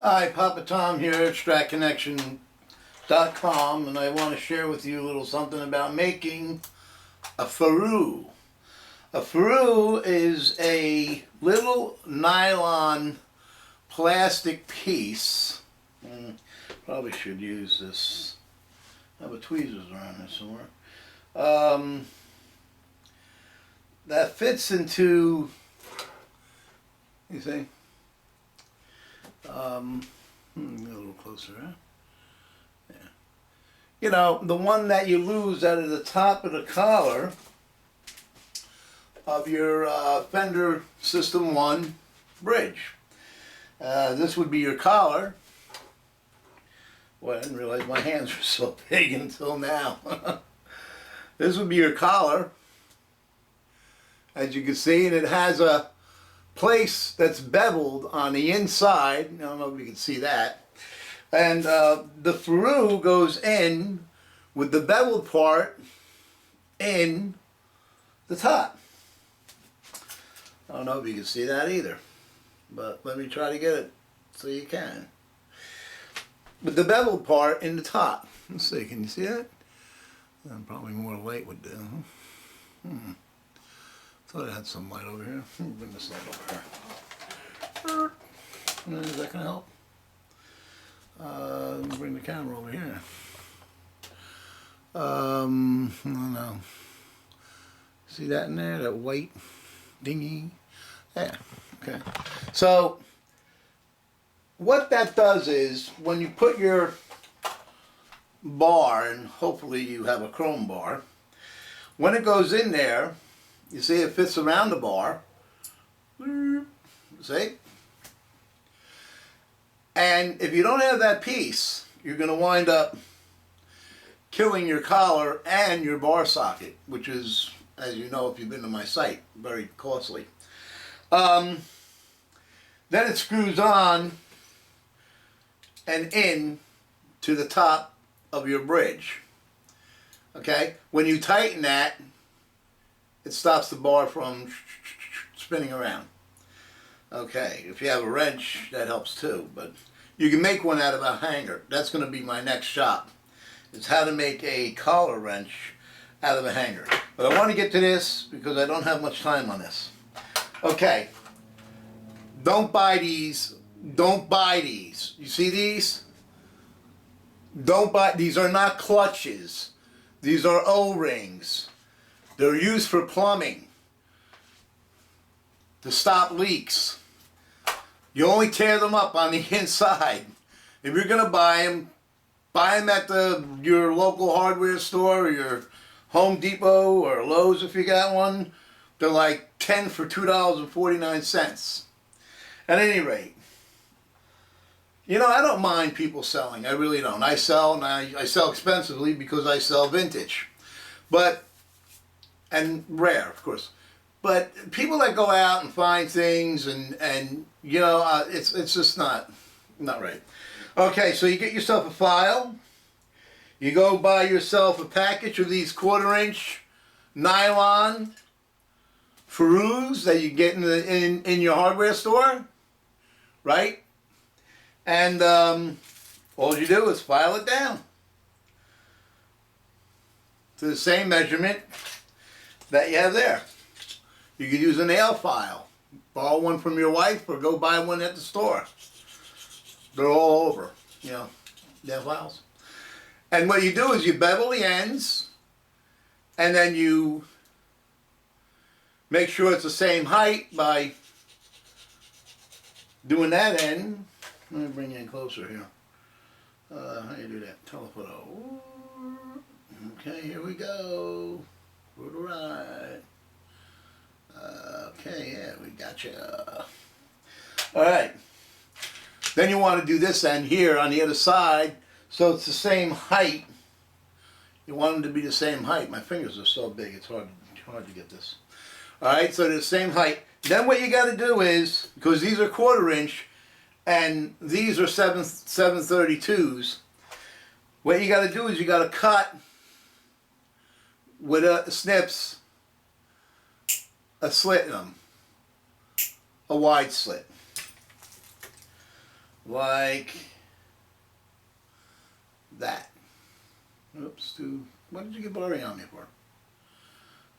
Hi, Papa Tom here at Stratconnection.com, and I want to share with you a little something about making a ferrule. A ferrule is a little nylon plastic piece. Probably should use this. I have a tweezers around here somewhere. That fits into, you see? A little closer, huh? Yeah. You know, the one that you lose out of the top of the collar of your Fender System 1 bridge. This would be your collar. Boy, I didn't realize my hands were so big until now. This would be your collar, as you can see, and it has a place that's beveled on the inside. I don't know if you can see that. And the ferrule goes in with the beveled part in the top. I don't know if you can see that either, but let me try to get it so you can. With the beveled part in the top. Let's see, can you see that? Probably more light would do. Thought I had some light over here. Let me bring this light over here. Is that going to help? Let me bring the camera over here. I don't know. See that in there? That white dingy? Yeah. Okay. So, what that does is, when you put your bar, and hopefully you have a chrome bar, when it goes in there, you see it fits around the bar. See? And if you don't have that piece, you're going to wind up killing your collar and your bar socket, which is, as you know if you've been to my site, very costly. Then it screws on and in to the top of your bridge. Okay? When you tighten that, it stops the bar from spinning around. Okay, if you have a wrench, that helps too, but you can make one out of a hanger. That's going to be my next shop, is how to make a collar wrench out of a hanger. But I want to get to this because I don't have much time on this. Okay, don't buy these. Don't buy these. You see these? Don't buy, these are not clutches. These are O-rings. They're used for plumbing, to stop leaks. You only tear them up on the inside. If you're going to buy them at your local hardware store or your Home Depot or Lowe's if you got one. They're like 10 for $2.49. At any rate, you know, I don't mind people selling. I really don't. I sell, and I sell expensively because I sell vintage. But and rare, of course, but people that go out and find things and you know, it's just not right. Okay, so you get yourself a file. You go buy yourself a package of these 1/4-inch nylon ferrules that you get in your hardware store, right? And all you do is file it down to the same measurement that you have there. You could use a nail file. Borrow one from your wife or go buy one at the store. They're all over, you know, nail files. And what you do is you bevel the ends and then you make sure it's the same height by doing that end. Let me bring you in closer here. How do you do that? Telephoto. Okay, here we go. To the right. Okay, yeah, we got you. All right. Then you want to do this end here on the other side, so it's the same height. You want them to be the same height. My fingers are so big, it's hard to get this. All right, so they're the same height. Then what you got to do is, because these are 1/4-inch and these are 7/32s, what you got to do is you got to cut with snips a slit in them, a wide slit. like that. Oops, what did you get blurry on me for?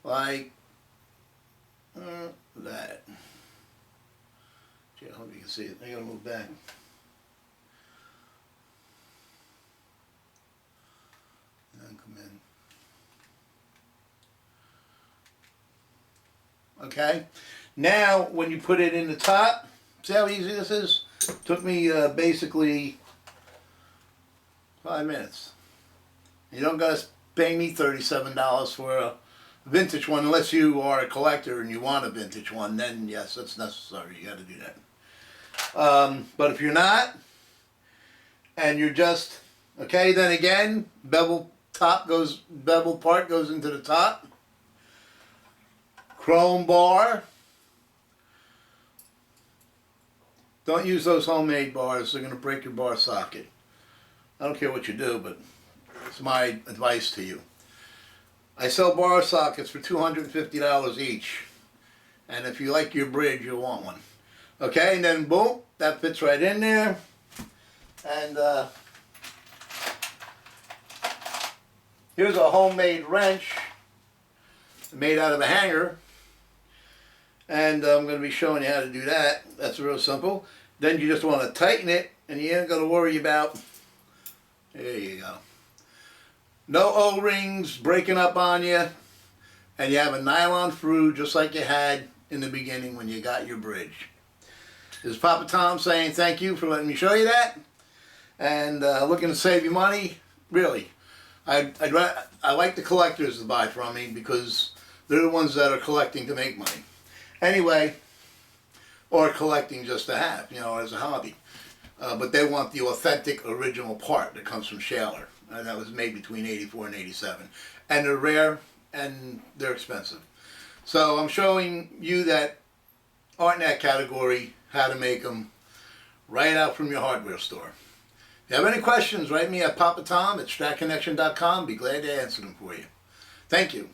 Like that. Gee, I hope you can see it. I gotta move back. And come in. Okay. Now, when you put it in the top, see how easy this is? Took me basically 5 minutes. You don't gotta pay me $37 for a vintage one unless you are a collector and you want a vintage one. Then yes, that's necessary. You got to do that. But if you're not, and you're just okay, then again, bevel part goes into the top. Chrome bar. Don't use those homemade bars. They're going to break your bar socket. I don't care what you do, but it's my advice to you. I sell bar sockets for $250 each. And if you like your bridge, you'll want one. Okay, and then boom, that fits right in there. And here's a homemade wrench made out of a hanger. And I'm going to be showing you how to do that. That's real simple. Then you just want to tighten it, and you ain't going to worry about, there you go. No O-rings breaking up on you, and you have a nylon through just like you had in the beginning when you got your bridge. This is Papa Tom saying thank you for letting me show you that, and looking to save you money. Really, I like the collectors to buy from me because they're the ones that are collecting to make money. Anyway, or collecting just to have, you know, as a hobby. But they want the authentic original part that comes from Shaler. That was made between 84 and 87. And they're rare and they're expensive. So I'm showing you that aren't in that category, how to make them right out from your hardware store. If you have any questions, write me at papatom@stratconnection.com. Be glad to answer them for you. Thank you.